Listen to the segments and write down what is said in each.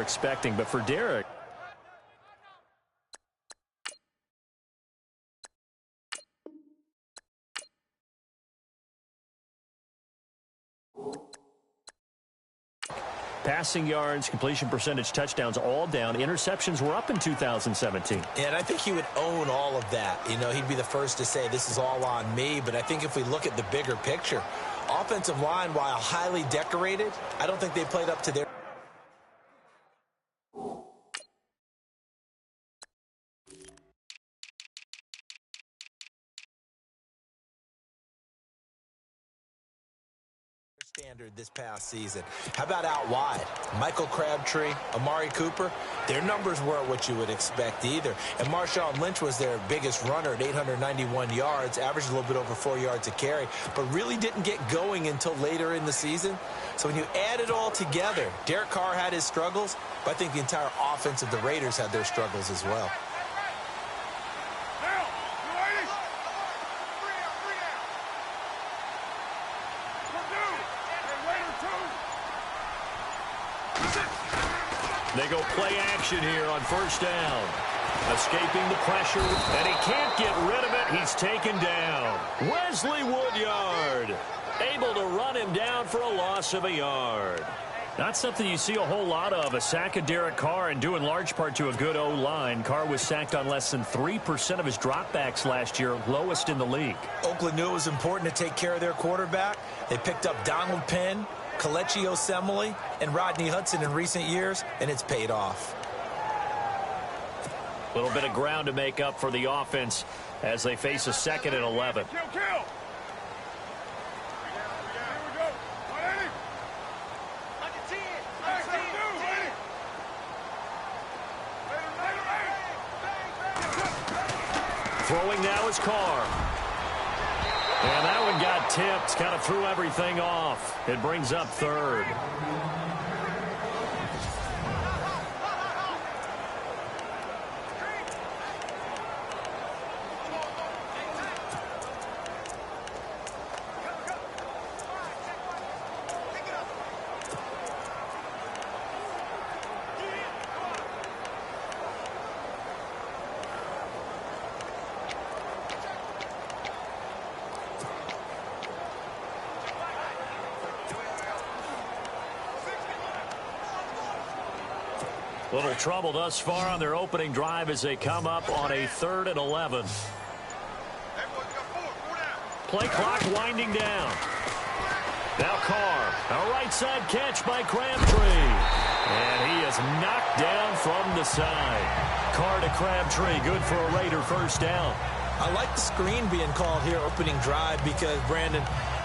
expecting, but for Derek. Passing yards, completion percentage, touchdowns, all down. Interceptions were up in 2017. And I think he would own all of that. You know, he'd be the first to say this is all on me. But I think if we look at the bigger picture, offensive line, while highly decorated, I don't think they played up to their standard this past season. How about out wide? Michael Crabtree, Amari Cooper, their numbers weren't what you would expect either. And Marshawn Lynch was their biggest runner at 891 yards, averaged a little bit over 4 yards a carry, but really didn't get going until later in the season. So when you add it all together, Derek Carr had his struggles, but I think the entire offense of the Raiders had their struggles as well. They go play action here on first down. Escaping the pressure, and he can't get rid of it. He's taken down. Wesley Woodyard able to run him down for a loss of a yard. Not something you see a whole lot of, a sack of Derek Carr, and due in large part to a good O-line. Carr was sacked on less than 3% of his dropbacks last year, lowest in the league. Oakland knew it was important to take care of their quarterback. They picked up Donald Penn, Kelechi Osemele, and Rodney Hudson in recent years, and it's paid off. A little bit of ground to make up for the offense as they face a 2nd and 11. Throwing now is Carr. And that one got tipped, kind of threw everything off. It brings up 3rd. Little trouble thus far on their opening drive as they come up on a 3rd and 11. Play clock winding down. Now Carr, a right side catch by Crabtree. And he is knocked down from the side. Carr to Crabtree, good for a Raider first down. I like the screen being called here opening drive because, Brandon,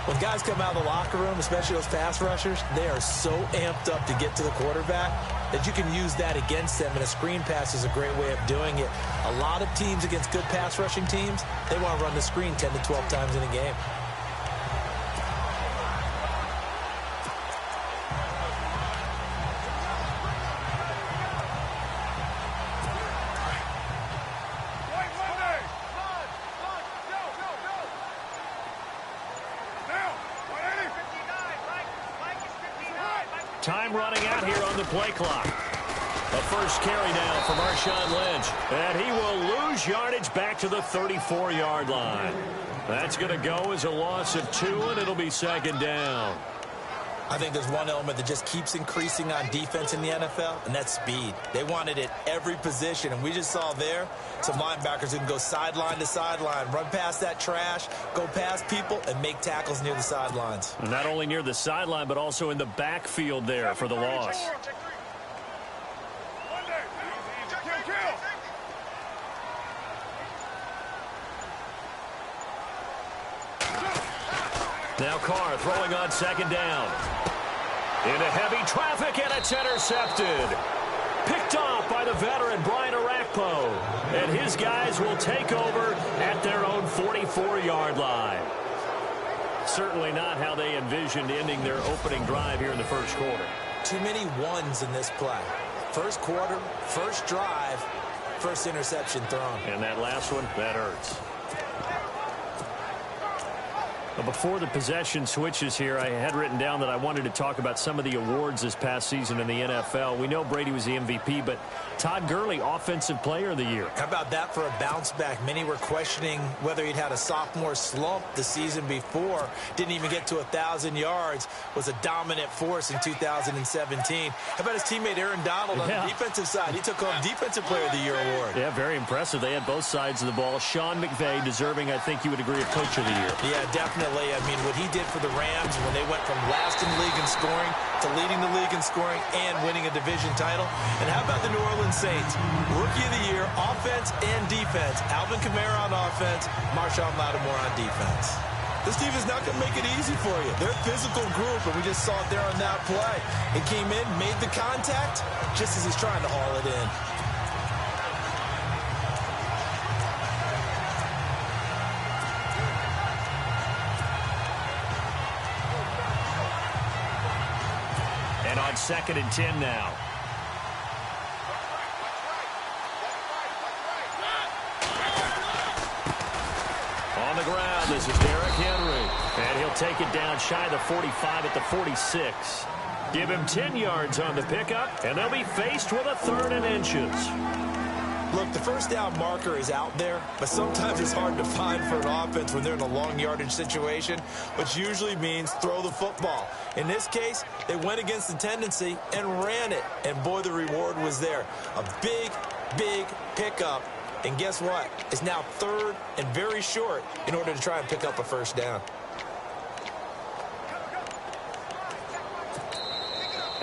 when guys come out of the locker room, especially those pass rushers, they are so amped up to get to the quarterback that you can use that against them, and a screen pass is a great way of doing it. A lot of teams against good pass rushing teams, they want to run the screen 10 to 12 times in a game. Time running out here on the play clock. A first carry now for Marshawn Lynch. And he will lose yardage back to the 34-yard line. That's going to go as a loss of 2, and it'll be 2nd down. I think there's one element that just keeps increasing on defense in the NFL, and that's speed. They want it at every position, and we just saw there some linebackers who can go sideline to sideline, run past that trash, go past people, and make tackles near the sidelines. And not only near the sideline, but also in the backfield there for the loss. Now Carr throwing on 2nd down. Into heavy traffic, and it's intercepted. Picked off by the veteran Brian Orakpo. And his guys will take over at their own 44-yard line. Certainly not how they envisioned ending their opening drive here in the first quarter. Too many ones in this play. First quarter, first drive, first interception thrown. And that last one, that hurts. A before the possession switches here, I had written down that I wanted to talk about some of the awards this past season in the NFL. We know Brady was the MVP, but Todd Gurley, Offensive Player of the Year. How about that for a bounce back? Many were questioning whether he'd had a sophomore slump the season before. Didn't even get to 1,000 yards. Was a dominant force in 2017. How about his teammate Aaron Donald on the defensive side? He took home Defensive Player of the Year award. Yeah, very impressive. They had both sides of the ball. Sean McVay deserving, I think you would agree, of Coach of the Year. Yeah, definitely. I mean, what he did for the Rams when they went from last in the league in scoring to leading the league in scoring and winning a division title. And how about the New Orleans Saints? Rookie of the Year, offense and defense. Alvin Kamara on offense, Marshawn Lattimore on defense. This team is not going to make it easy for you. They're a physical group, and we just saw it there on that play. It came in, made the contact, just as he's trying to haul it in. And on 2nd and 10 now. On the ground, this is Derrick Henry. And he'll take it down shy of the 45 at the 46. Give him 10 yards on the pickup, and they'll be faced with a 3rd and inches. Look, the first down marker is out there, but sometimes it's hard to find for an offense when they're in a long yardage situation, which usually means throw the football. In this case, they went against the tendency and ran it, and boy, the reward was there. A big, big pickup, and guess what? It's now 3rd and very short in order to try and pick up a first down.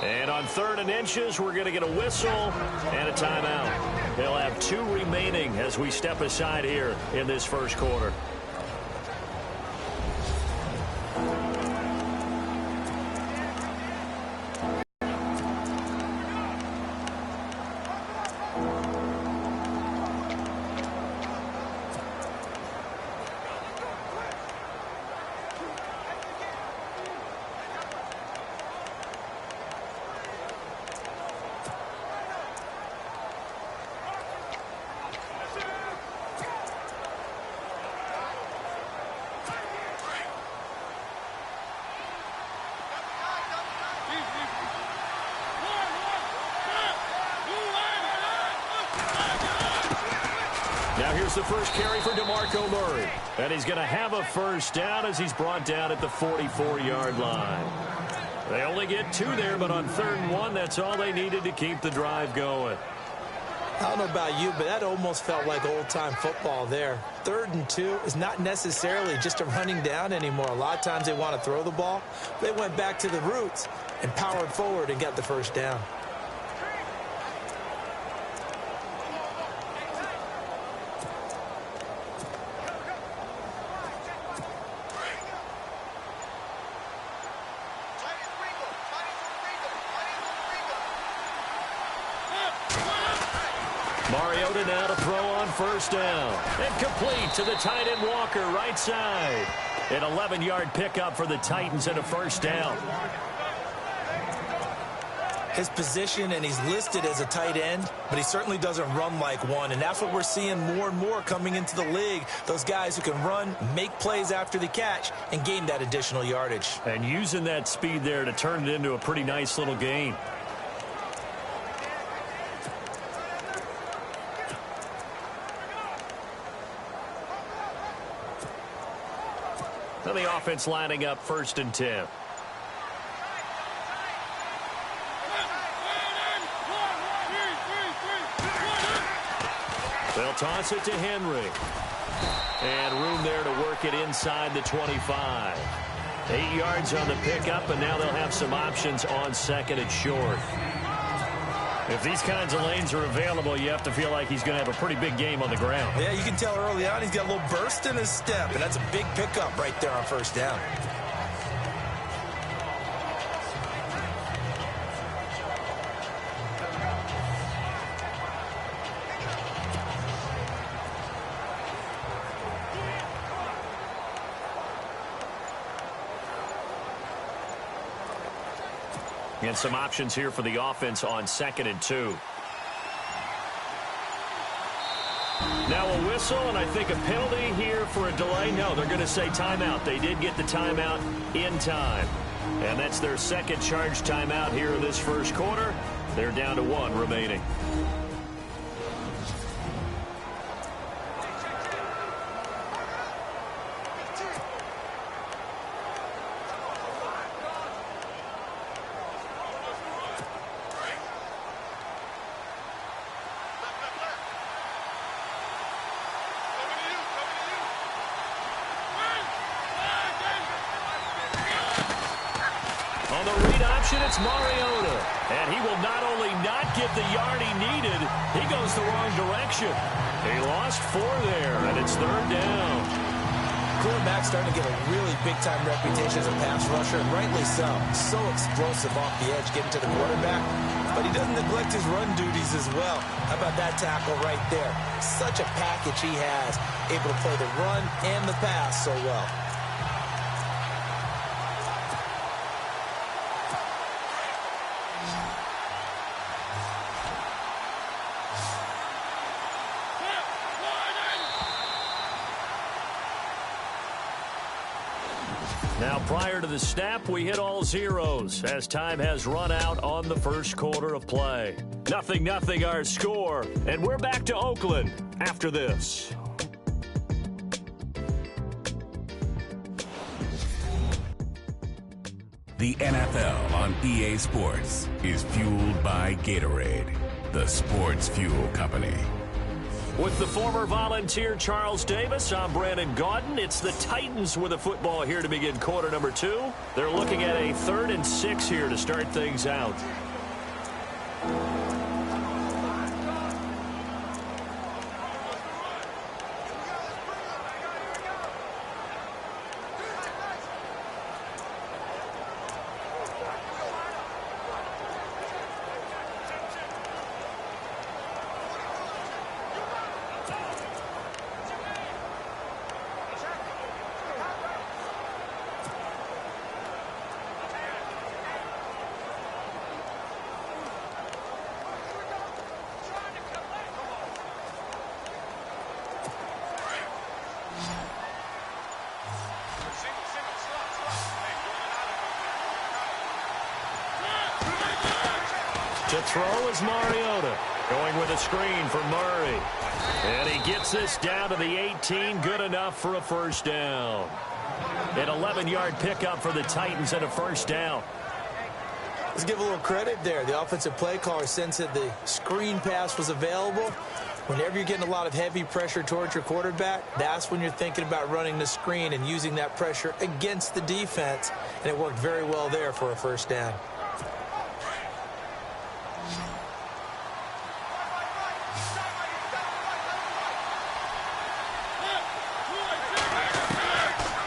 And on 3rd and inches, we're going to get a whistle and a timeout. They'll have 2 remaining as we step aside here in this first quarter. Now here's the first carry for DeMarco Murray. And he's going to have a first down as he's brought down at the 44-yard line. They only get 2 there, but on 3rd and 1, that's all they needed to keep the drive going. I don't know about you, but that almost felt like old-time football there. 3rd and 2 is not necessarily just a running down anymore. A lot of times they want to throw the ball. They went back to the roots and powered forward and got the first down. Mariota now to throw on first down. And complete to the tight end Walker, right side. An 11-yard pickup for the Titans and a first down. His position, and he's listed as a tight end, but he certainly doesn't run like one, and that's what we're seeing more and more coming into the league. Those guys who can run, make plays after the catch, and gain that additional yardage. And using that speed there to turn it into a pretty nice little gain. And the offense lining up 1st and 10. They'll toss it to Henry. And room there to work it inside the 25. 8 yards on the pickup, and now they'll have some options on 2nd and short. If these kinds of lanes are available, you have to feel like he's going to have a pretty big game on the ground. Yeah, you can tell early on he's got a little burst in his step, and that's a big pickup right there on first down. And some options here for the offense on 2nd and 2. Now a whistle, and I think a penalty here for a delay. No, they're going to say timeout. They did get the timeout in time. And that's their second charge timeout here in this first quarter. They're down to 1 remaining. On the read option, it's Mariota. And he will not only not get the yard he needed, he goes the wrong direction. He lost 4 there, and it's 3rd down. Quarterback's starting to get a really big-time reputation as a pass rusher, and rightly so. So explosive off the edge getting to the quarterback. But he doesn't neglect his run duties as well. How about that tackle right there? Such a package he has, able to play the run and the pass so well. Now, prior to the snap, we hit all zeros as time has run out on the first quarter of play. 0-0 our score, and we're back to Oakland after this. The NFL on EA Sports is fueled by Gatorade, the sports fuel company. With the former Volunteer Charles Davis, I'm Brandon Gaudin. It's the Titans with the football here to begin quarter number 2. They're looking at a 3rd and 6 here to start things out. To throw is Mariota, going with a screen for Murray. And he gets this down to the 18, good enough for a first down. An 11-yard pickup for the Titans and a first down. Let's give a little credit there. The offensive play caller sensed that the screen pass was available. Whenever you're getting a lot of heavy pressure towards your quarterback, that's when you're thinking about running the screen and using that pressure against the defense. And it worked very well there for a first down.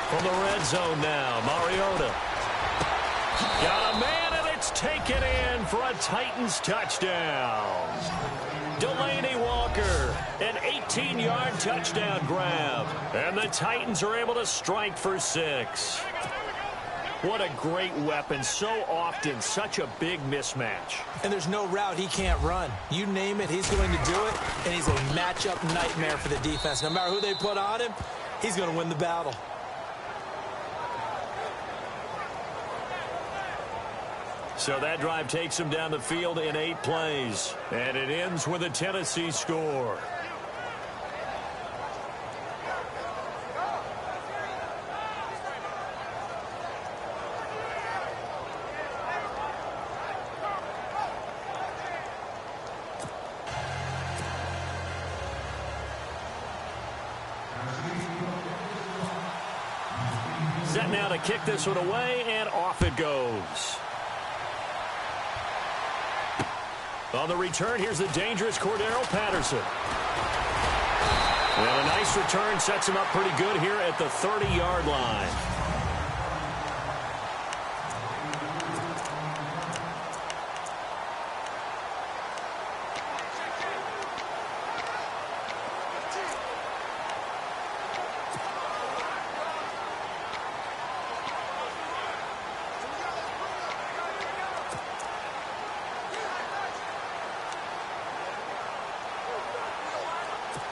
From the red zone now, Mariota. Got a man, and it's taken in for a Titans touchdown. Delaney Walker, an 18-yard touchdown grab. And the Titans are able to strike for 6. What a great weapon. So often, such a big mismatch. And there's no route he can't run. You name it, he's going to do it. And he's a matchup nightmare for the defense. No matter who they put on him, he's going to win the battle. So that drive takes him down the field in 8 plays. And it ends with a Tennessee score. Set now to kick this one away, and off it goes. On the return, here's the dangerous Cordero Patterson. And a nice return sets him up pretty good here at the 30-yard line.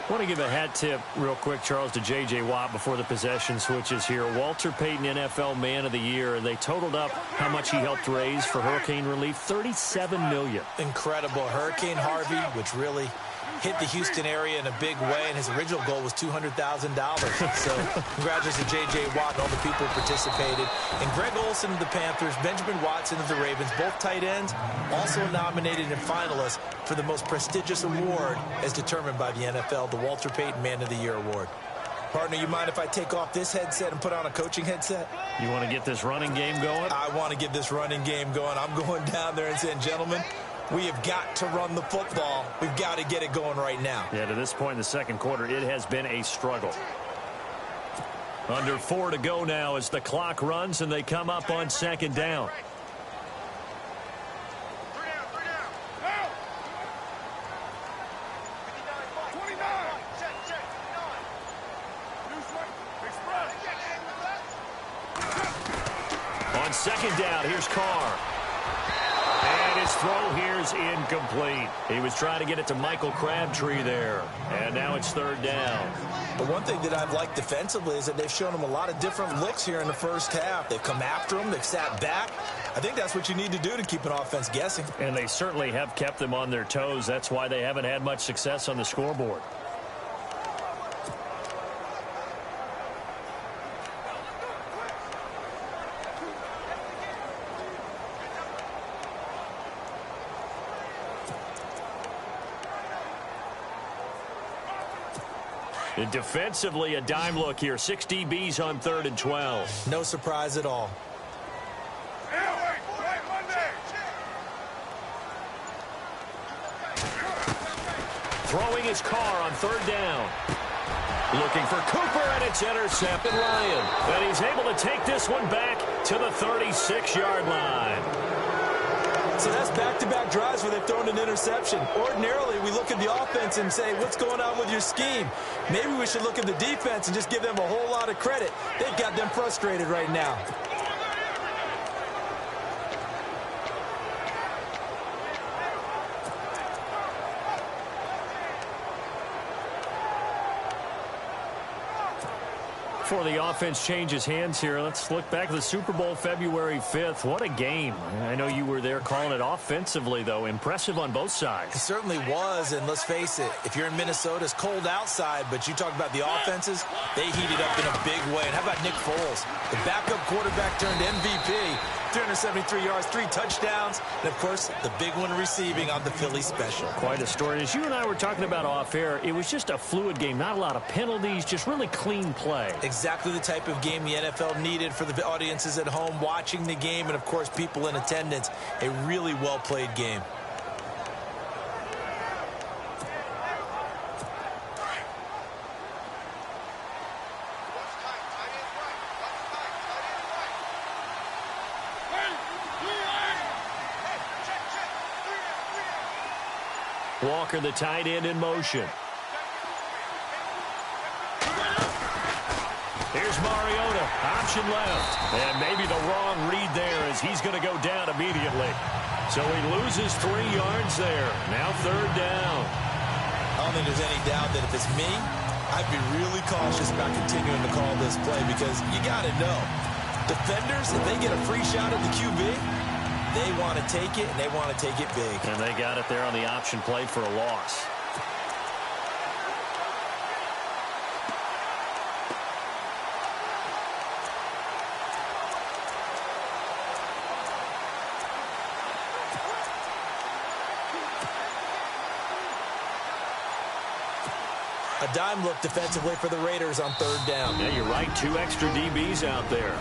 I want to give a hat tip real quick, Charles, to J.J. Watt before the possession switches here. Walter Payton, NFL Man of the Year. They totaled up how much he helped raise for hurricane relief, $37 million. Incredible. Hurricane Harvey, which really hit the Houston area in a big way, and his original goal was $200,000. So congratulations to J.J. Watt and all the people who participated. And Greg Olsen of the Panthers, Benjamin Watson of the Ravens, both tight ends, also nominated and finalists for the most prestigious award as determined by the NFL, the Walter Payton Man of the Year Award. Partner, you mind if I take off this headset and put on a coaching headset? You want to get this running game going? I want to get this running game going. I'm going down there and saying, gentlemen, we have got to run the football. We've got to get it going right now. Yeah, to this point in the second quarter, it has been a struggle. Under 4 to go now as the clock runs and they come up on second down. On second down, here's Carr. And his throw here is incomplete. He was trying to get it to Michael Crabtree there. And now it's third down. The one thing that I've liked defensively is that they've shown him a lot of different looks here in the first half. They've come after him. They've sat back. I think that's what you need to do to keep an offense guessing. And they certainly have kept them on their toes. That's why they haven't had much success on the scoreboard. And defensively, a dime look here. 6 DBs on 3rd and 12. No surprise at all. Throwing his Carr on 3rd down. Looking for Cooper, and it's intercepted. Ryan. And he's able to take this one back to the 36-yard line. So that's back-to-back drives where they've thrown an interception. Ordinarily, we look at the offense and say, what's going on with your scheme? Maybe we should look at the defense and just give them a whole lot of credit. They've got them frustrated right now. Before the offense changes hands here, let's look back at the Super Bowl February 5th. What a game. I know you were there calling it offensively, though. Impressive on both sides. It certainly was, and let's face it, if you're in Minnesota, it's cold outside, but you talk about the offenses, they heated up in a big way. And how about Nick Foles? The backup quarterback turned MVP, 373 yards, 3 touchdowns, and, of course, the big one receiving on the Philly special. Quite a story. As you and I were talking about off air, it was just a fluid game, not a lot of penalties, just really clean play. Exactly the type of game the NFL needed for the audiences at home watching the game and, of course, people in attendance. A really well-played game. Walker, the tight end, in motion. Here's Mariota, option left. And maybe the wrong read there as he's going to go down immediately. So he loses 3 yards there. Now 3rd down. I don't think there's any doubt that if it's me, I'd be really cautious about continuing to call this play because you got to know, defenders, if they get a free shot at the QB, they want to take it, and they want to take it big. And they got it there on the option play for a loss. A dime look defensively for the Raiders on 3rd down. Yeah, you're right. 2 extra DBs out there.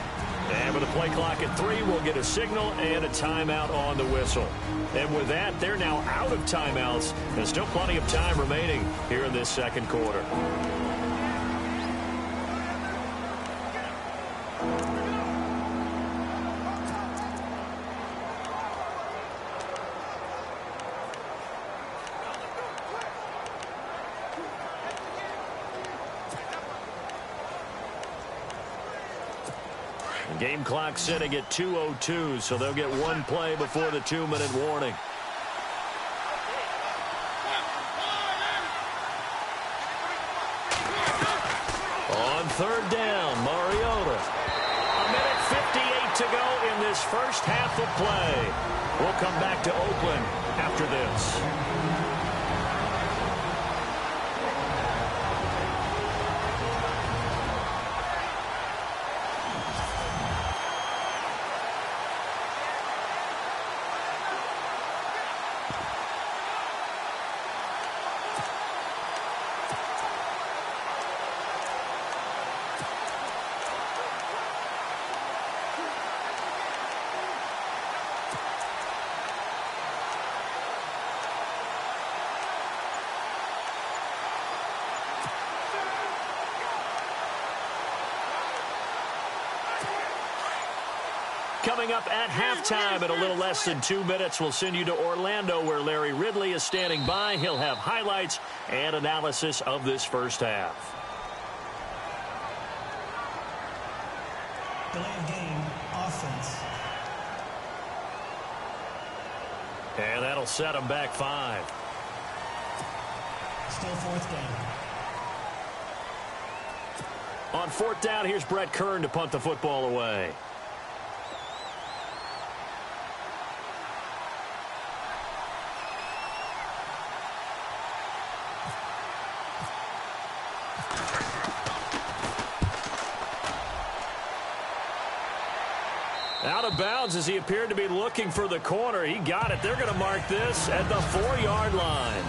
And with the play clock at 3, we'll get a signal and a timeout on the whistle. And with that, they're now out of timeouts. There's still plenty of time remaining here in this second quarter. Game clock sitting at 2:02, so they'll get 1 play before the 2-minute warning. On third down, Mariota. 1:58 to go in this first half of play. We'll come back to Oakland after this. Coming up at halftime in a little less than 2 minutes, we'll send you to Orlando where Larry Ridley is standing by. He'll have highlights and analysis of this first half. Delay of game, offense. And that'll set him back 5. Still fourth down. On fourth down, here's Brett Kern to punt the football away. Out of bounds as he appeared to be looking for the corner. He got it. They're going to mark this at the 4-yard line.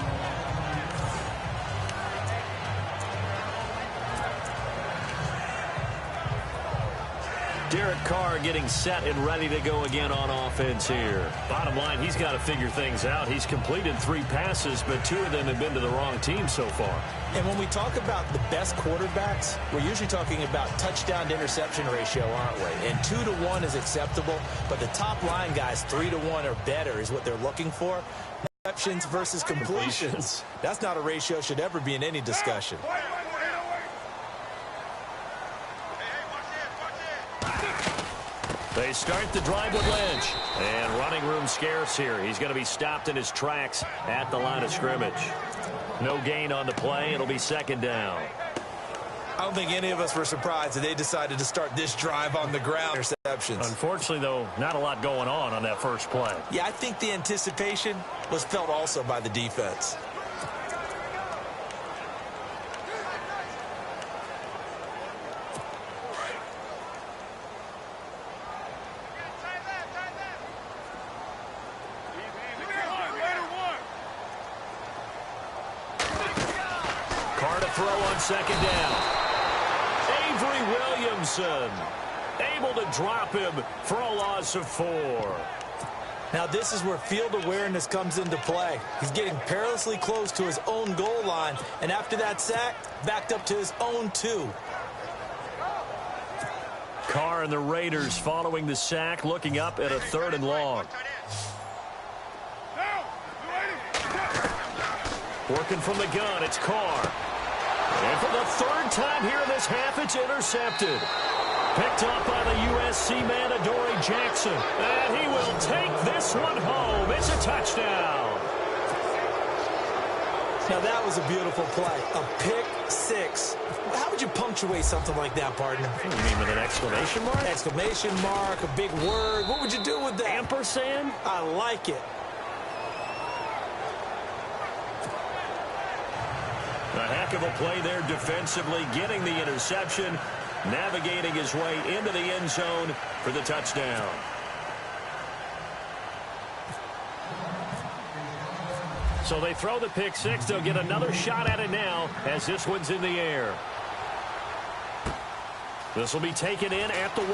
Derek Carr getting set and ready to go again on offense here. Bottom line, he's got to figure things out. He's completed 3 passes, but 2 of them have been to the wrong team so far. And when we talk about the best quarterbacks, we're usually talking about touchdown to interception ratio, aren't we? And 2 to 1 is acceptable, but the top line guys, 3 to 1 or better is what they're looking for. Interceptions versus completions. That's not a ratio should ever be in any discussion. They start the drive with Lynch. And running room scarce here. He's going to be stopped in his tracks at the line of scrimmage. No gain on the play. It'll be second down. I don't think any of us were surprised that they decided to start this drive on the ground. Interceptions. Unfortunately, though, not a lot going on that first play. Yeah, I think the anticipation was felt also by the defense. Throw on second down. Avery Williamson able to drop him for a loss of 4. Now this is where field awareness comes into play. He's getting perilously close to his own goal line, and after that sack, backed up to his own 2. Carr and the Raiders following the sack, looking up at a 3rd and long. Working from the gun, it's Carr. And for the 3rd time here in this half, it's intercepted. Picked up by the USC man, Adoree Jackson. And he will take this one home. It's a touchdown. Now that was a beautiful play. A pick 6. How would you punctuate something like that, partner? You mean with an exclamation mark? Exclamation mark, a big word. What would you do with that? Ampersand? I like it. A heck of a play there defensively, getting the interception, navigating his way into the end zone for the touchdown. So they throw the pick 6. They'll get another shot at it now as this one's in the air. This will be taken in at the 1.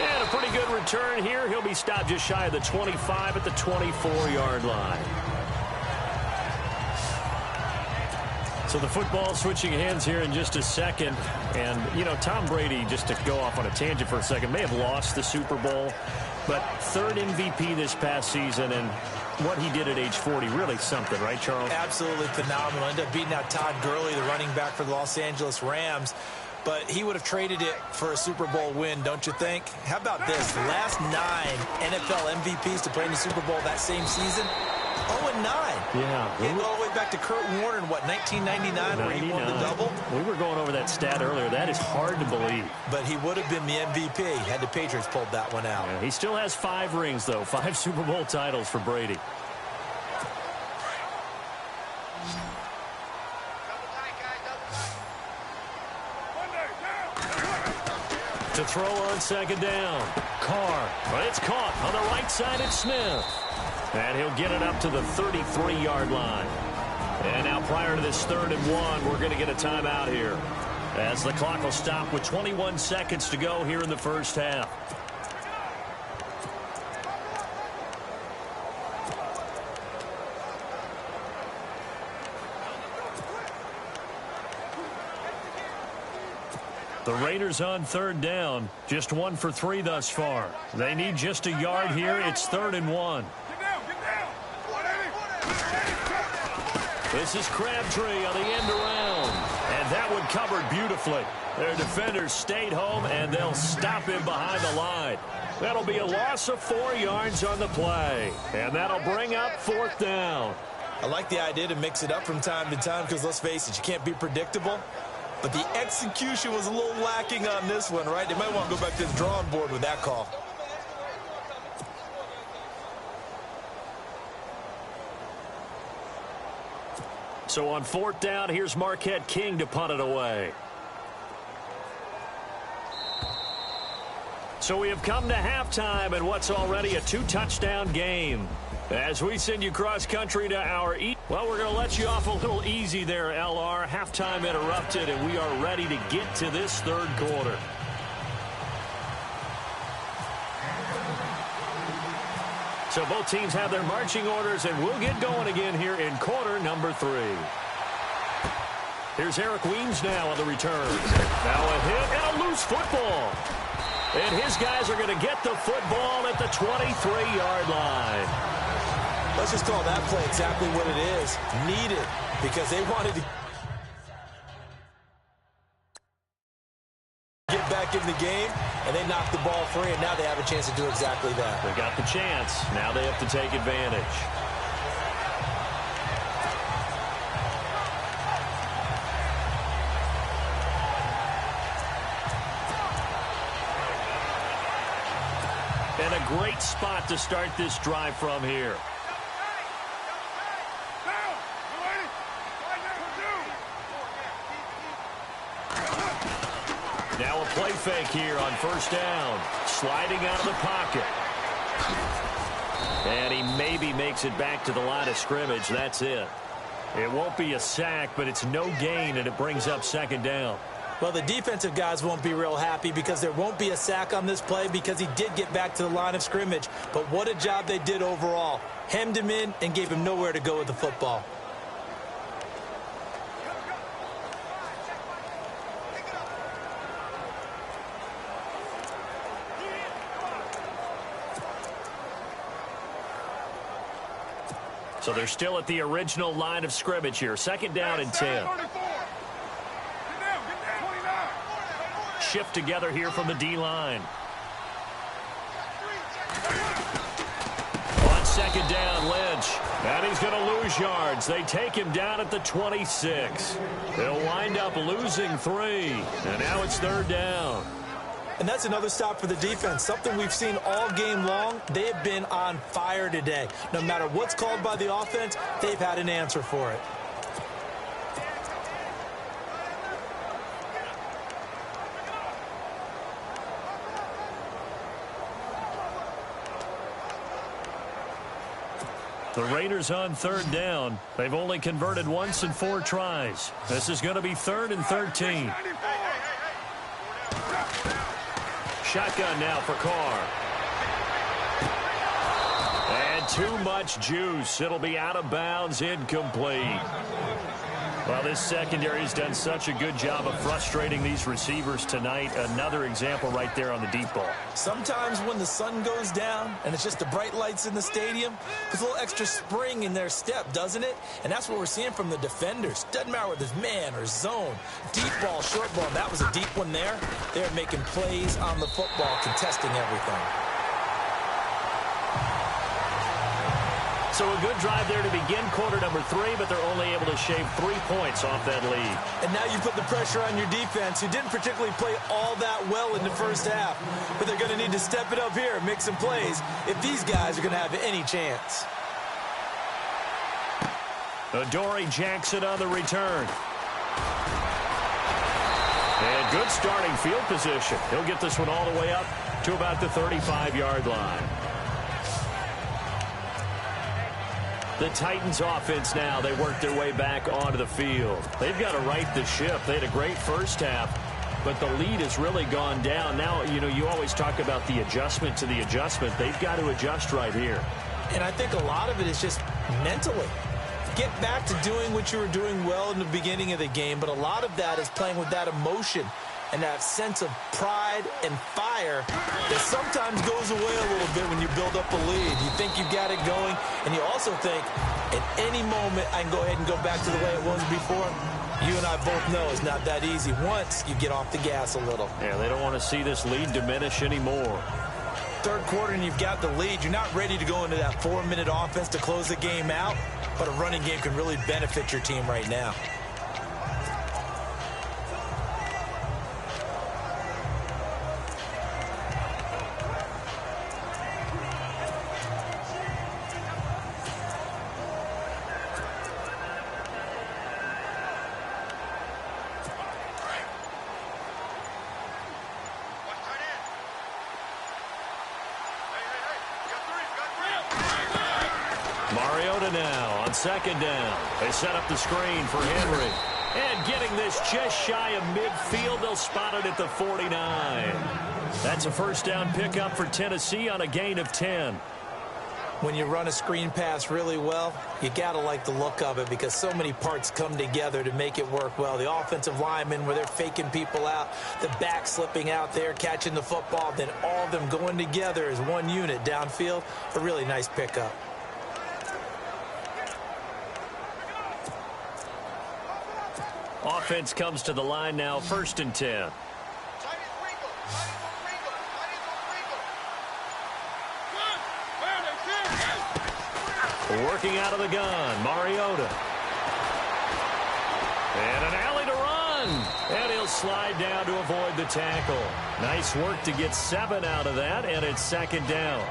And a pretty good return here. He'll be stopped just shy of the 25 at the 24-yard line. So the football switching hands here in just a second. And, you know, Tom Brady, just to go off on a tangent for a second, may have lost the Super Bowl. But 3rd MVP this past season, and what he did at age 40, really something, right, Charles? Absolutely phenomenal. Ended up beating out Todd Gurley, the running back for the Los Angeles Rams. But he would have traded it for a Super Bowl win, don't you think? How about this? The last 9 NFL MVPs to play in the Super Bowl that same season, 0-9. Yeah. And, goes back to Kurt Warner in, what, 1999 where he won the double? We were going over that stat earlier. That is hard to believe. But he would have been the MVP had the Patriots pulled that one out. Yeah, he still has 5 rings, though. 5 Super Bowl titles for Brady. To throw on second down. Carr. But it's caught on the right side. It's Smith. And he'll get it up to the 33-yard line. And now prior to this 3rd and 1, we're going to get a timeout here, as the clock will stop with 21 seconds to go here in the first half. The Raiders on 3rd down, just 1 for 3 thus far. They need just a yard here. It's 3rd and 1. This is Crabtree on the end around. And that one covered beautifully. Their defenders stayed home, and they'll stop him behind the line. That'll be a loss of 4 yards on the play. And that'll bring up 4th down. I like the idea to mix it up from time to time because, let's face it, you can't be predictable. But the execution was a little lacking on this one, right? They might want to go back to the drawing board with that call. So on 4th down, here's Marquette King to punt it away. So we have come to halftime in what's already a 2-touchdown game. As we send you cross-country to our well, we're going to let you off a little easy there, LR. Halftime interrupted, and we are ready to get to this 3rd quarter. So both teams have their marching orders, and we'll get going again here in quarter number 3. Here's Eric Weems now on the return. Now a hit and a loose football. And his guys are going to get the football at the 23-yard line. Let's just call that play exactly what it is. Needed, because they wanted to get back in the game, and they knocked the ball free, and now they have a chance to do exactly that. They got the chance. Now they have to take advantage. And a great spot to start this drive from here. Now a play fake here on 1st down. Sliding out of the pocket. And he maybe makes it back to the line of scrimmage. That's it. It won't be a sack, but it's no gain, and it brings up 2nd down. Well, the defensive guys won't be real happy because there won't be a sack on this play because he did get back to the line of scrimmage. But what a job they did overall. Hemmed him in and gave him nowhere to go with the football. So they're still at the original line of scrimmage here. 2nd down and 10. Shift together here from the D-line. On 2nd down, Lynch. And he's going to lose yards. They take him down at the 26. They'll wind up losing 3. And now it's 3rd down. And that's another stop for the defense. Something we've seen all game long. They have been on fire today. No matter what's called by the offense, they've had an answer for it. The Raiders on 3rd down. They've only converted once in 4 tries. This is going to be 3rd and 13. Shotgun now for Carr. And too much juice. It'll be out of bounds, incomplete. Well, this secondary has done such a good job of frustrating these receivers tonight. Another example right there on the deep ball. Sometimes when the sun goes down and it's just the bright lights in the stadium, there's a little extra spring in their step, doesn't it? And that's what we're seeing from the defenders. Doesn't matter whether it's man or zone. Deep ball, short ball. That was a deep one there. They're making plays on the football, contesting everything. So a good drive there to begin quarter number 3, but they're only able to shave 3 points off that lead. And now you put the pressure on your defense, who didn't particularly play all that well in the first half. But they're going to need to step it up here and make some plays if these guys are going to have any chance. Adoree Jackson on the return. And good starting field position. He'll get this one all the way up to about the 35-yard line. The Titans offense now, they work their way back onto the field. They've got to right the ship. They had a great first half, but the lead has really gone down. Now, you always talk about the adjustment to the adjustment. They've got to adjust right here. And I think a lot of it is just mentally. Get back to doing what you were doing well in the beginning of the game, but a lot of that is playing with that emotion and that sense of pride and fire that sometimes goes away a little bit when you build up a lead. You think you've got it going, and you also think, at any moment, I can go ahead and go back to the way it was before. You and I both know it's not that easy once you get off the gas a little. Yeah, they don't want to see this lead diminish anymore. Third quarter, and you've got the lead. You're not ready to go into that 4-minute offense to close the game out, but a running game can really benefit your team right now. Mariota now on second down. They set up the screen for Henry. And getting this just shy of midfield, they'll spot it at the 49. That's a first down pickup for Tennessee on a gain of 10. When you run a screen pass really well, you got to like the look of it because so many parts come together to make it work well. The offensive linemen, where they're faking people out, the back slipping out there, catching the football, then all of them going together as one unit downfield. A really nice pickup. Offense comes to the line now, 1st and 10. Working out of the gun, Mariota. And an alley to run. And he'll slide down to avoid the tackle. Nice work to get 7 out of that, and it's 2nd down.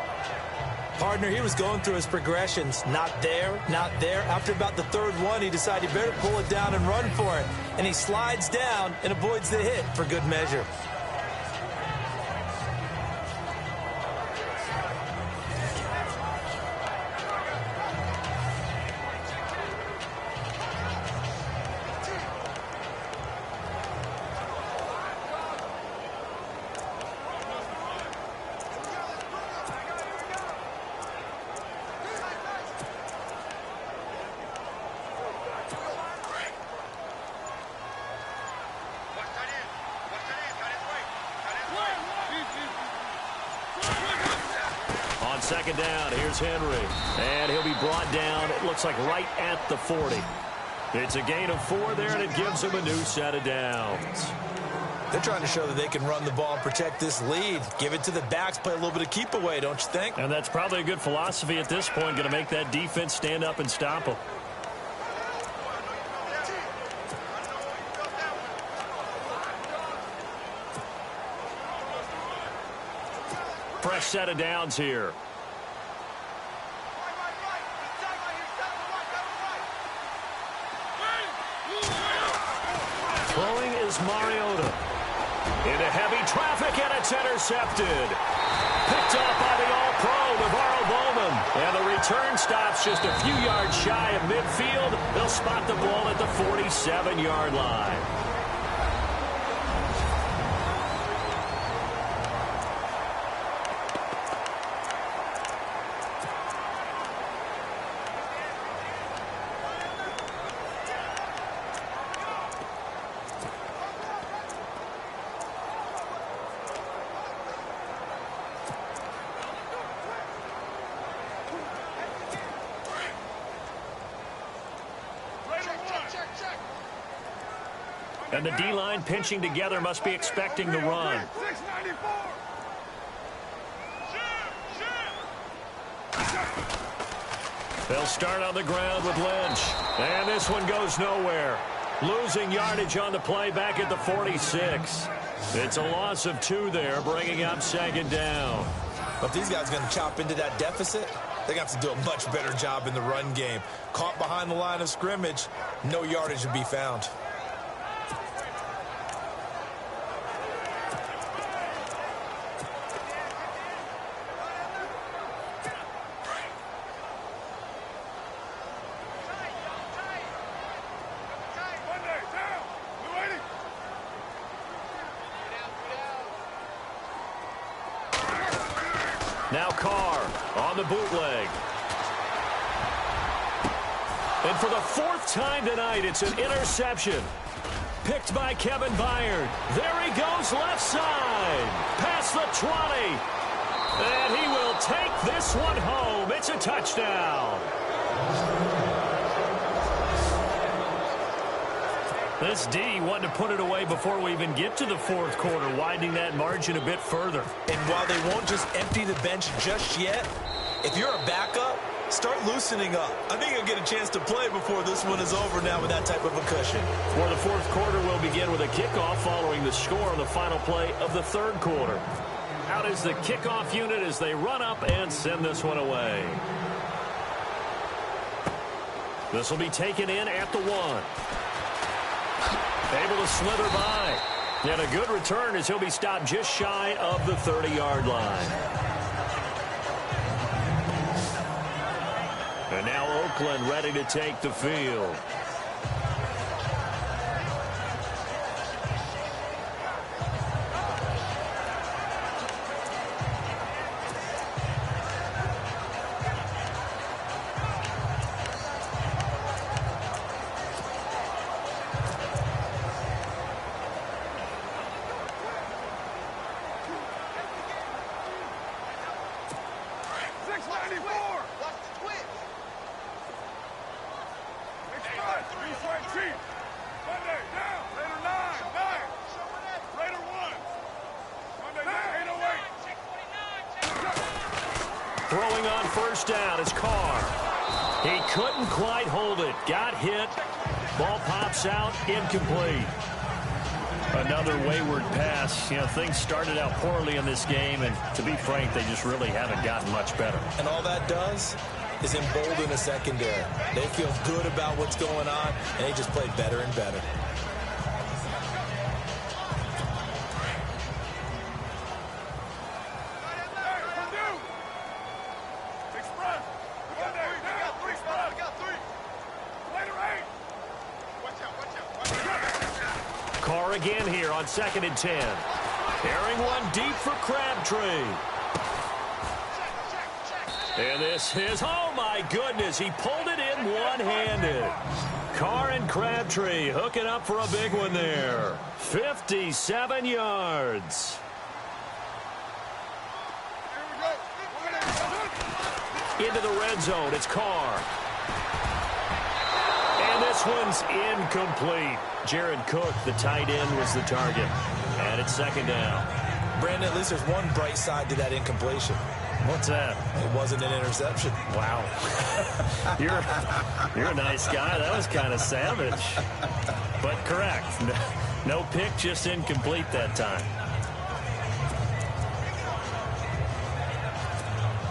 Partner, he was going through his progressions. Not there, not there. After about the 3rd one, he decided he better pull it down and run for it. And he slides down and avoids the hit for good measure. Second down, here's Henry. And he'll be brought down, it looks like right at the 40. It's a gain of 4 there, and it gives him a new set of downs. They're trying to show that they can run the ball and protect this lead. Give it to the backs, play a little bit of keep away, don't you think? And that's probably a good philosophy at this point, going to make that defense stand up and stop them. Fresh set of downs here. Throwing is Mariota. Into heavy traffic, and it's intercepted. Picked up by the All-Pro, Navarro Bowman. And the return stops just a few yards shy of midfield. They'll spot the ball at the 47-yard line. And the D-line pinching together must be expecting the run. They'll start on the ground with Lynch. And this one goes nowhere. Losing yardage on the play back at the 46. It's a loss of 2 there, bringing up second down. But if these guys are going to chop into that deficit, they got to do a much better job in the run game. Caught behind the line of scrimmage, no yardage to be found. Now Carr on the bootleg. And for the 4th time tonight, it's an interception. Picked by Kevin Byard. There he goes left side. Past the 20. And he will take this one home. It's a touchdown. This D wanted to put it away before we even get to the 4th quarter, widening that margin a bit further. And while they won't just empty the bench just yet, if you're a backup, start loosening up. I think you'll get a chance to play before this one is over now with that type of a cushion. For the 4th quarter, we'll begin with a kickoff following the score on the final play of the 3rd quarter. Out is the kickoff unit as they run up and send this one away. This will be taken in at the 1. Able to slither by. And a good return as he'll be stopped just shy of the 30-yard line. And now Oakland ready to take the field. Throwing on first down is Carr. He couldn't quite hold it. Got hit. Ball pops out. Incomplete. Another wayward pass. You know, things started out poorly in this game, and to be frank, they just really haven't gotten much better. And all that does is embolden the secondary. They feel good about what's going on, and they just play better and better. Carr again here on 2nd and 10. Airing one deep for Crabtree. And this is, oh my goodness, he pulled it in one-handed. Carr and Crabtree hooking up for a big one there. 57 yards. Into the red zone, it's Carr. And this one's incomplete. Jared Cook, the tight end, was the target. And it's 2nd down. Brandon, at least there's one bright side to that incompletion. What's that? It wasn't an interception. Wow. You're a nice guy. That was kind of savage. But correct. No pick, just incomplete that time.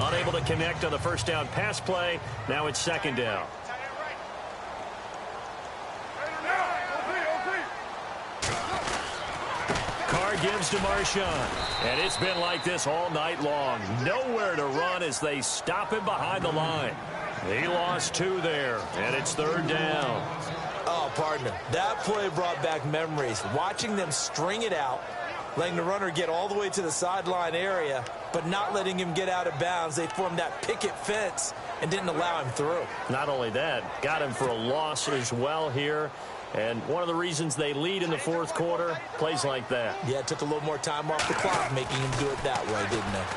Unable to connect on the first down pass play. Now it's 2nd down. Carr gives to Marshawn. And it's been like this all night long. Nowhere to run as they stop him behind the line. He lost 2 there, and it's 3rd down. Oh, partner, that play brought back memories. Watching them string it out, letting the runner get all the way to the sideline area, but not letting him get out of bounds. They formed that picket fence and didn't allow him through. Not only that, got him for a loss as well here. And one of the reasons they lead in the 4th quarter, plays like that. Yeah, it took a little more time off the clock, making him do it that way, didn't it?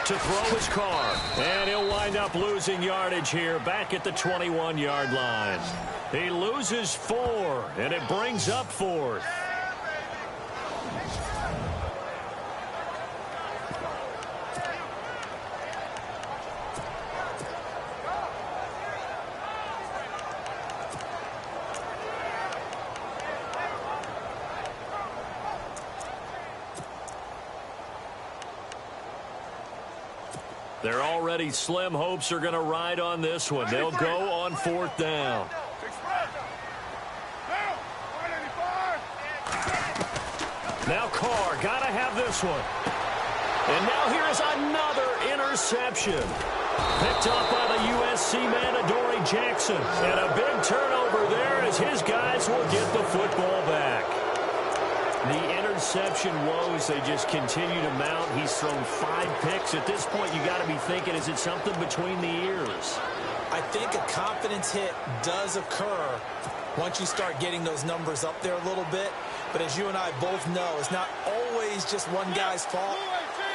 To throw his Carr. And he'll wind up losing yardage here back at the 21-yard line. He loses 4, and it brings up 4th. Their already slim hopes are going to ride on this one. They'll go on 4th down. Now Carr, got to have this one. And now here is another interception. Picked up by the USC man, Adoree Jackson. And a big turnover there as his guys will get the football back. The interception woes, they just continue to mount. He's thrown 5 picks. At this point, you got to be thinking, is it something between the ears? I think a confidence hit does occur once you start getting those numbers up there a little bit. But as you and I both know, it's not always just one guy's fault.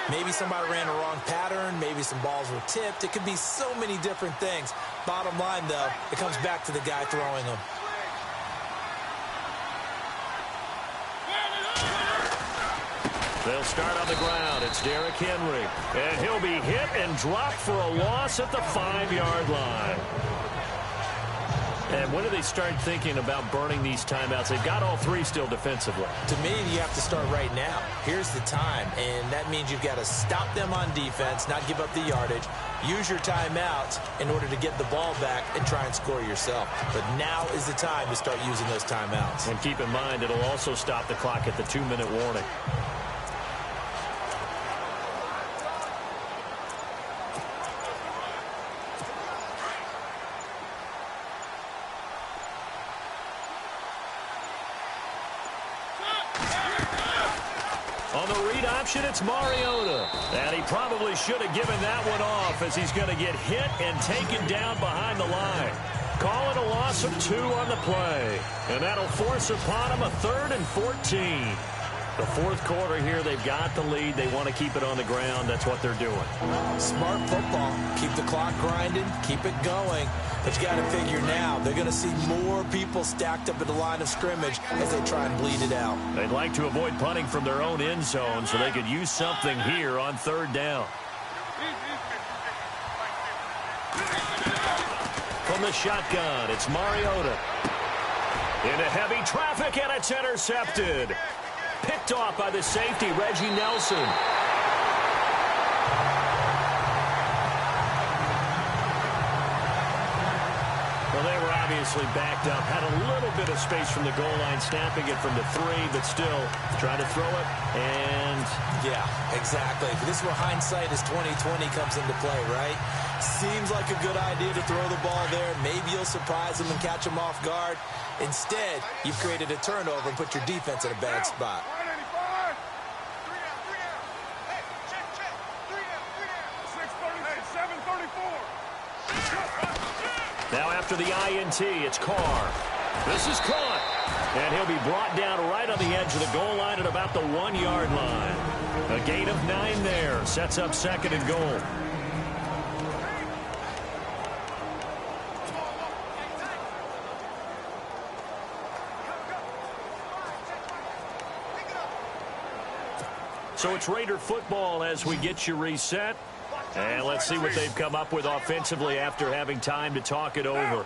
Maybe somebody ran a wrong pattern. Maybe some balls were tipped. It could be so many different things. Bottom line, though, it comes back to the guy throwing them. They'll start on the ground. It's Derrick Henry. And he'll be hit and dropped for a loss at the 5-yard line. And when do they start thinking about burning these timeouts? They've got all 3 still defensively. To me, you have to start right now. Here's the time, and that means you've got to stop them on defense, not give up the yardage, use your timeouts in order to get the ball back and try and score yourself. But now is the time to start using those timeouts. And keep in mind, it'll also stop the clock at the 2-minute warning. On the read option, it's Mariota. And he probably should have given that one off as he's going to get hit and taken down behind the line. Call it a loss of 2 on the play. And that'll force upon him a 3rd and 14. The 4th quarter here, they've got the lead. They want to keep it on the ground. That's what they're doing. Smart football. Keep the clock grinding. Keep it going. But you got to figure now, they're going to see more people stacked up at the line of scrimmage as they try and bleed it out. They'd like to avoid punting from their own end zone so they could use something here on 3rd down. From the shotgun, it's Mariota. Into heavy traffic, and it's intercepted. Picked off by the safety, Reggie Nelson. Well, they were obviously backed up, had a little bit of space from the goal line, snapping it from the 3, but still trying to throw it, and... Yeah, exactly. This is where hindsight is 20/20 comes into play, right? Seems like a good idea to throw the ball there. Maybe you'll surprise them and catch them off guard. Instead, you've created a turnover and put your defense in a bad spot. Now after the INT, it's Carr. This is caught. And he'll be brought down right on the edge of the goal line at about the 1-yard line. A gain of 9 there. Sets up 2nd and goal. So it's Raider football as we get you reset. And let's see what they've come up with offensively after having time to talk it over.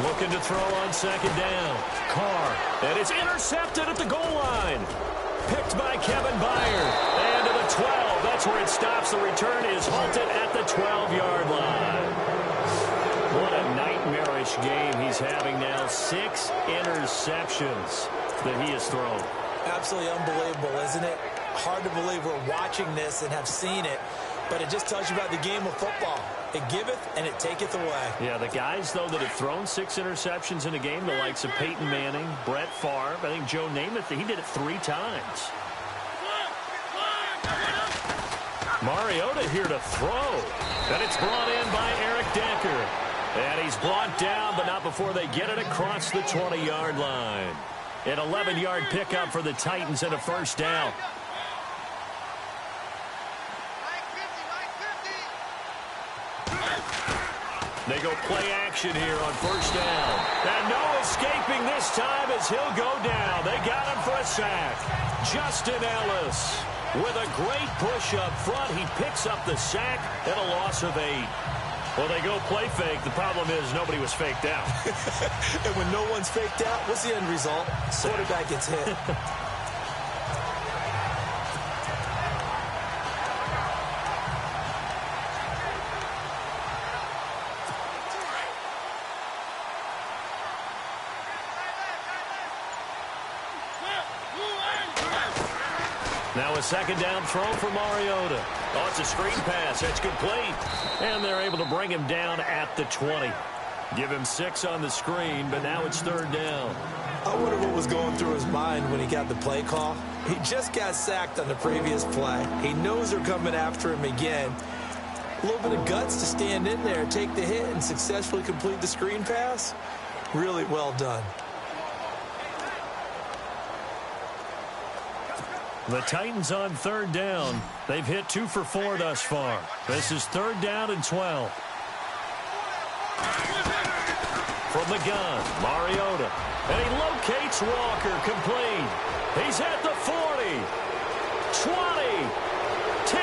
Looking to throw on 2nd down. Carr. And it's intercepted at the goal line. Picked by Kevin Byard. And to the 12. That's where it stops. The return is halted at the 12-yard line. What a nightmarish game he's having now. 6 interceptions that he has thrown. Absolutely unbelievable, isn't it? Hard to believe we're watching this and have seen it, but it just tells you about the game of football. It giveth and it taketh away. Yeah, the guys, though, that have thrown 6 interceptions in a game, the likes of Peyton Manning, Brett Favre, I think Joe Namath, he did it 3 times. Mariota here to throw. And it's brought in by Eric Decker. And he's brought down, but not before they get it across the 20-yard line. An 11-yard pickup for the Titans and a 1st down. They go play action here on 1st down. And no escaping this time as he'll go down. They got him for a sack. Justin Ellis with a great push up front. He picks up the sack and a loss of 8. Well, they go play fake. The problem is nobody was faked out. And when no one's faked out, what's the end result? Quarterback gets hit. Now a second down throw for Mariota. Oh, it's a screen pass. That's complete. And they're able to bring him down at the 20. Give him 6 on the screen, but now it's third down. I wonder what was going through his mind when he got the play call. He just got sacked on the previous play. He knows they're coming after him again. A little bit of guts to stand in there, take the hit, and successfully complete the screen pass. Really well done. The Titans on third down. They've hit 2 for 4 thus far. This is third down and 12. From the gun, Mariota. And he locates Walker, complete. He's at the 40, 20, 10.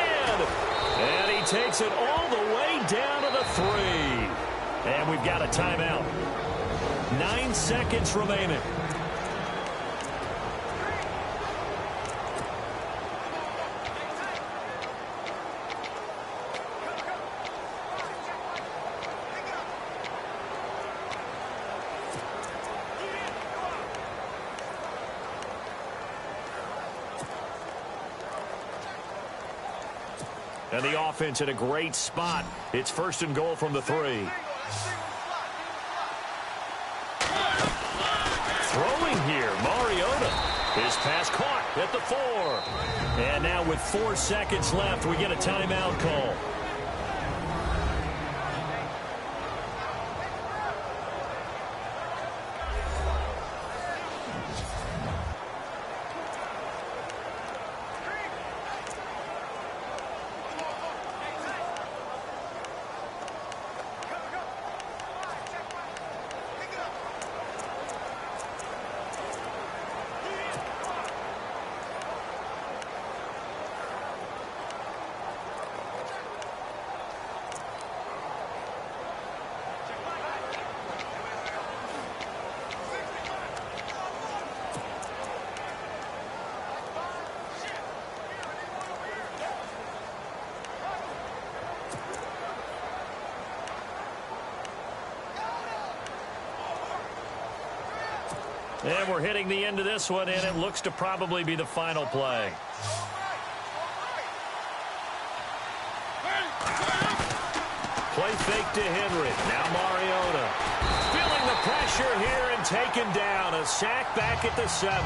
And he takes it all the way down to the 3. And we've got a timeout. 9 seconds remaining. And the offense in a great spot. It's first and goal from the 3. Throwing here, Mariota. His pass caught at the 4. And now with 4 seconds left, we get a timeout call. And we're hitting the end of this one, and it looks to probably be the final play. Play fake to Henry. Now Mariota. Feeling the pressure here and taken down. A sack back at the 7.